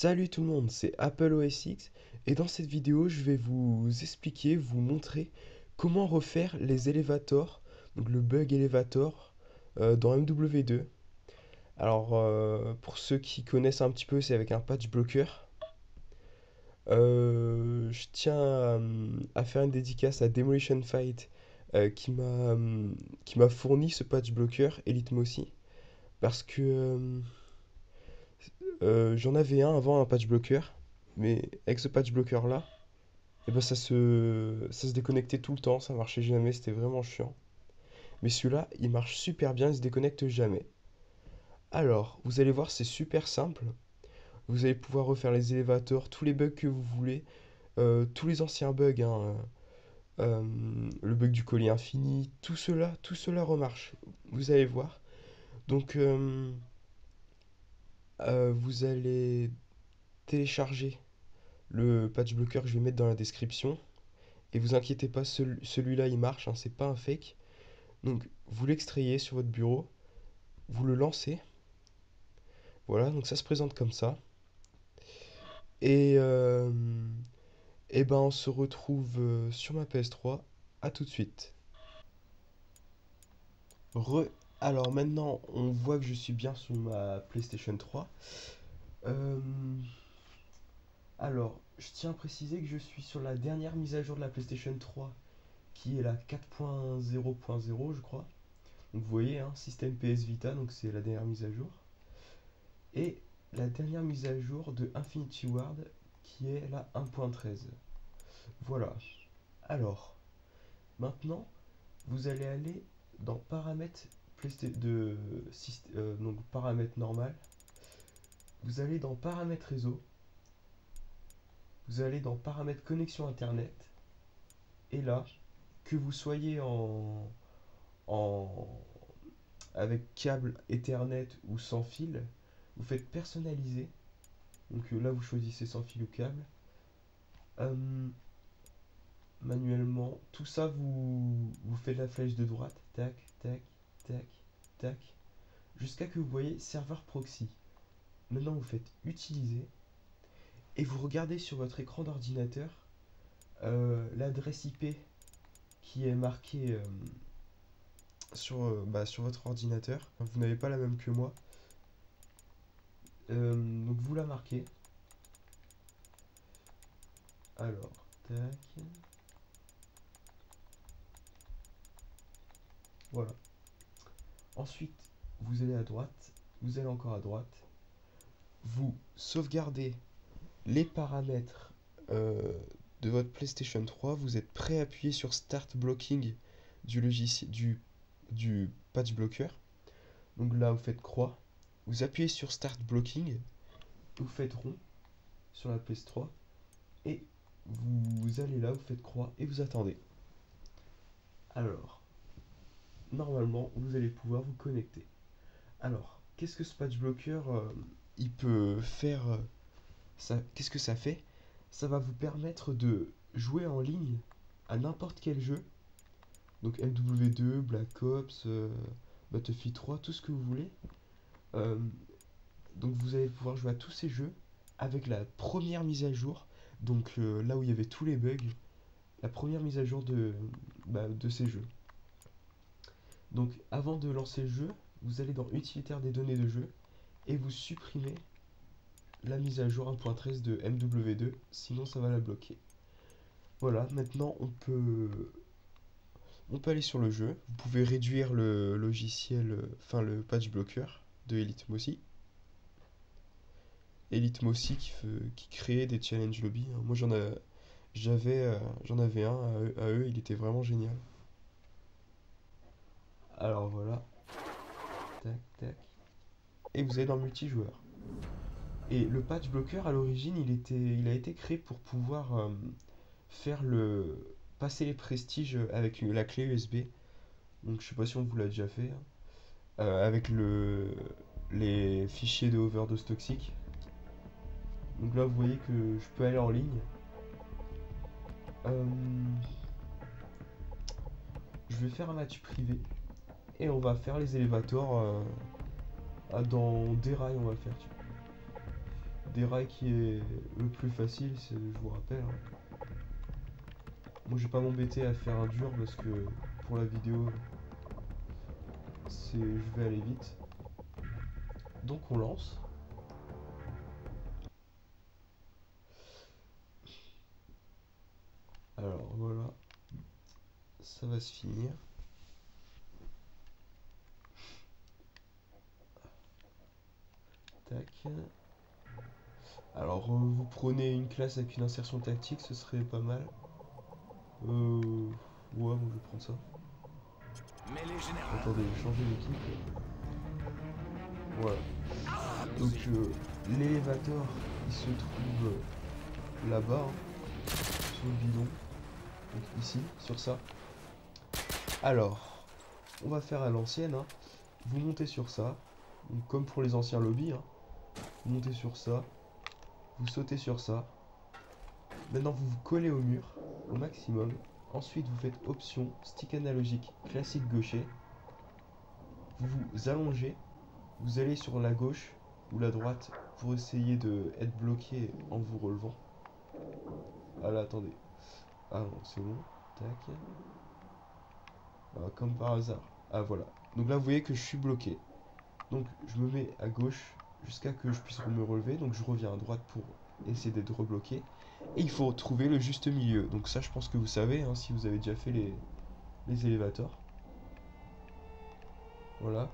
Salut tout le monde, c'est Apple OS X et dans cette vidéo je vais vous expliquer, vous montrer comment refaire les elevators, donc le bug elevator dans MW2. Alors pour ceux qui connaissent un petit peu, c'est avec un patch blocker. Je tiens à faire une dédicace à Demolition Fight qui m'a fourni ce patch blocker Elite aussi parce que j'en avais un avant un patch blocker, mais avec ce patch blocker là, et ben ça se déconnectait tout le temps, ça marchait jamais, c'était vraiment chiant. Mais celui-là, il marche super bien, il se déconnecte jamais. Alors, vous allez voir, c'est super simple. Vous allez pouvoir refaire les élévateurs, tous les bugs que vous voulez, tous les anciens bugs, hein, le bug du collier infini, tout cela remarche. Vous allez voir. Donc, vous allez télécharger le patch blocker que je vais mettre dans la description. Et vous inquiétez pas, celui-là il marche, hein, c'est pas un fake. Donc vous l'extrayez sur votre bureau, vous le lancez. Voilà, donc ça se présente comme ça. Et, euh, et ben on se retrouve sur ma PS3. À tout de suite. Re. Alors maintenant, on voit que je suis bien sur ma PlayStation 3. Euh, alors, je tiens à préciser que je suis sur la dernière mise à jour de la PlayStation 3, qui est la 4.0.0, je crois. Donc vous voyez, hein, système PS Vita, donc c'est la dernière mise à jour. Et la dernière mise à jour de Infinity Ward, qui est la 1.13. Voilà. Alors, maintenant, vous allez aller dans paramètres donc paramètres normal. Vous allez dans paramètres réseau. Vous allez dans paramètres connexion internet. Et là, que vous soyez en avec câble Ethernet ou sans fil, vous faites personnaliser. Donc là, vous choisissez sans fil ou câble. Euh, Manuellement, tout ça, vous faites la flèche de droite. Tac, tac, tac, tac. Jusqu'à que vous voyez serveur proxy. Maintenant, vous faites utiliser. Et vous regardez sur votre écran d'ordinateur l'adresse IP qui est marquée sur votre ordinateur. Vous n'avez pas la même que moi. Donc vous la marquez. Alors, tac. Voilà. Ensuite, vous allez à droite. Vous allez encore à droite. Vous sauvegardez les paramètres de votre PlayStation 3. Vous êtes prêt à appuyer sur Start Blocking du logiciel du patch blocker. Donc là, vous faites croix. Vous appuyez sur Start Blocking. Vous faites rond sur la PS3. Et vous allez là, vous faites croix et vous attendez. Alors, normalement, vous allez pouvoir vous connecter. Alors, qu'est-ce que ce patch blocker il peut faire qu'est-ce que ça fait? Ça va vous permettre de jouer en ligne à n'importe quel jeu. Donc MW2, Black Ops, Battlefield 3, tout ce que vous voulez. Euh, donc vous allez pouvoir jouer à tous ces jeux avec la première mise à jour. Donc là où il y avait tous les bugs, la première mise à jour de ces jeux. Donc avant de lancer le jeu, vous allez dans utilitaire des données de jeu et vous supprimez la mise à jour 1.13 de MW2, sinon ça va la bloquer. Voilà, maintenant on peut aller sur le jeu. Vous pouvez réduire le logiciel, enfin le patch blocker de Elite Mossy. Elite Mossy qui créait des challenge lobby, hein. Moi j'en avais un à eux, il était vraiment génial. Alors voilà, tac tac. Et vous allez dans multijoueur. Et le patch blocker à l'origine, il a été créé pour pouvoir faire passer les prestiges avec la clé USB. Donc je sais pas si on vous l'a déjà fait, hein. Avec les fichiers de overdose toxique. Donc là vous voyez que je peux aller en ligne. Euh, je vais faire un match privé et on va faire les élévateurs dans des rails on va faire. des rails qui est le plus facile, je vous rappelle. Moi, je vais pas m'embêter à faire un dur parce que pour la vidéo, je vais aller vite. Donc on lance. Alors voilà, ça va se finir. Tac. Alors vous prenez une classe avec une insertion tactique, ce serait pas mal. Ouais, moi je vais prendre ça. Attendez, je vais changer d'équipe. Voilà. Donc l'élévateur, il se trouve là-bas, hein, sur le bidon. Donc ici, sur ça. Alors, on va faire à l'ancienne. Hein. Vous montez sur ça. Donc, comme pour les anciens lobbies. Hein. Vous montez sur ça. Vous sautez sur ça. Maintenant, vous vous collez au mur au maximum. Ensuite, vous faites option, stick analogique, classique gaucher. Vous vous allongez. Vous allez sur la gauche ou la droite pour essayer de être bloqué en vous relevant. Ah là, attendez. Ah non, c'est bon. Tac. Ah, comme par hasard. Ah voilà. Donc là, vous voyez que je suis bloqué. Donc je me mets à gauche jusqu'à que je puisse me relever. Donc je reviens à droite pour essayer d'être rebloqué. Et il faut trouver le juste milieu. Donc ça, je pense que vous savez, hein, si vous avez déjà fait les élévateurs. Voilà.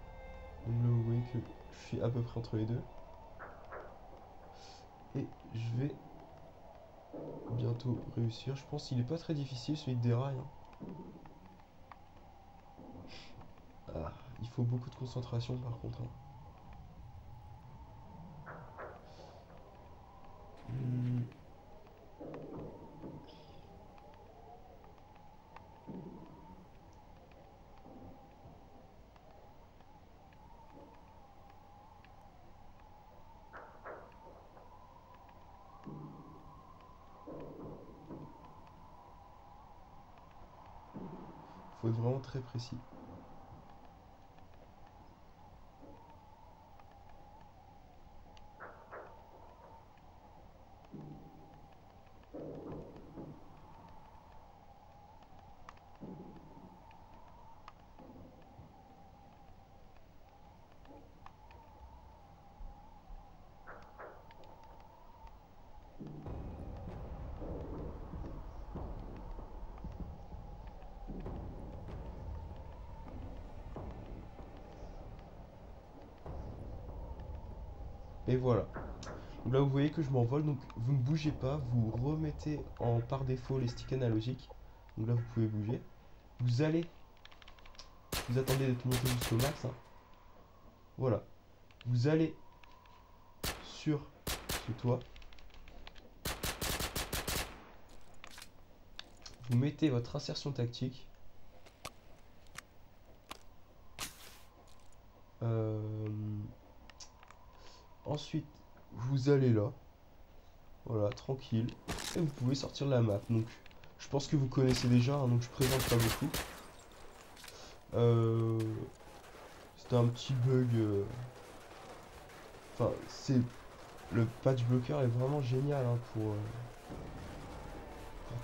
Donc là, vous voyez que je suis à peu près entre les deux. Et je vais bientôt réussir. Je pense qu'il n'est pas très difficile, celui de dérail. Hein. Ah, il faut beaucoup de concentration par contre. Hein. Faut être vraiment très précis. Et voilà. Donc là, vous voyez que je m'envole. Donc, vous ne bougez pas. Vous remettez en par défaut les sticks analogiques. Donc là, vous pouvez bouger. Vous allez. Vous attendez d'être monté jusqu'au max. Hein. Voilà. Vous allez sur ce toit. Vous mettez votre insertion tactique. Ensuite, vous allez là. Voilà, tranquille. Et vous pouvez sortir de la map. Donc, je pense que vous connaissez déjà, hein, donc je présente pas beaucoup. C'était un petit bug. Enfin, c'est le patch blocker est vraiment génial hein, pour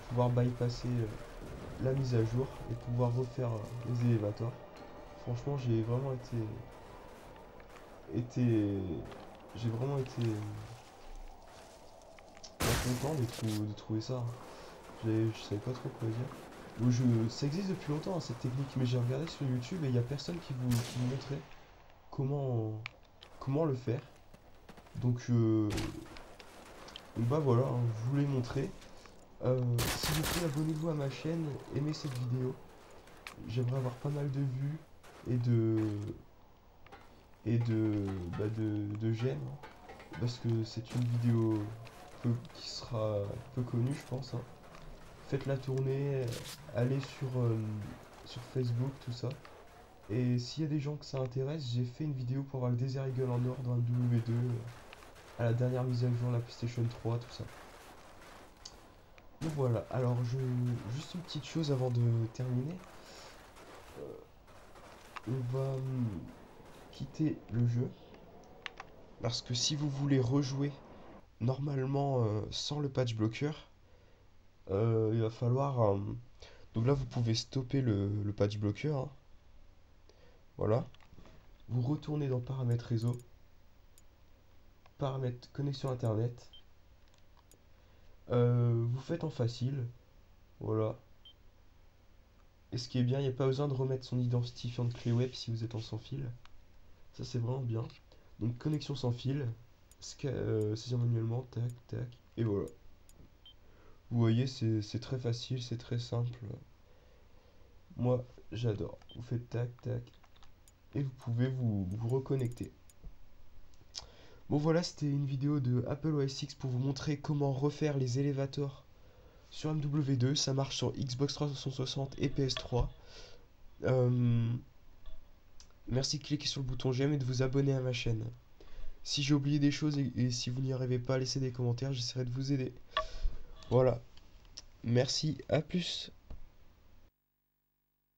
pouvoir bypasser la mise à jour et pouvoir refaire les élévateurs. Franchement, j'ai vraiment j'ai vraiment été content de trouver ça. Je savais pas trop quoi dire. Donc ça existe depuis longtemps hein, cette technique, mais j'ai regardé sur YouTube et il n'y a personne qui vous montrait comment le faire. Donc bah voilà, hein, je vous l'ai montré. S'il vous plaît, abonnez-vous à ma chaîne, aimez cette vidéo. J'aimerais avoir pas mal de vues et de j'aime parce que c'est une vidéo qui sera peu connue je pense hein. Faites la tournée, allez sur Facebook, tout ça. Et s'il y a des gens que ça intéresse, j'ai fait une vidéo pour avoir le Desert Eagle en or dans le W2 à la dernière mise à jour, la PlayStation 3, tout ça. Donc voilà, alors juste une petite chose avant de terminer. On va quitter le jeu parce que si vous voulez rejouer normalement, sans le patch bloqueur, il va falloir... donc là, vous pouvez stopper le patch bloqueur, hein. Voilà. Vous retournez dans paramètres réseau, paramètres connexion internet. Vous faites en facile. Voilà. Et ce qui est bien, il n'y a pas besoin de remettre son identifiant de clé web si vous êtes en sans fil. Ça, c'est vraiment bien. Donc, connexion sans fil. Saisir manuellement. Tac, tac. Et voilà. Vous voyez, c'est très facile, c'est très simple. Moi, j'adore. Vous faites tac, tac. Et vous pouvez vous reconnecter. Bon, voilà, c'était une vidéo de Apple OS X pour vous montrer comment refaire les élévateurs sur MW2. Ça marche sur Xbox 360 et PS3. Merci de cliquer sur le bouton j'aime et de vous abonner à ma chaîne. Si j'ai oublié des choses et si vous n'y arrivez pas, laissez des commentaires, j'essaierai de vous aider. Voilà. Merci, à plus.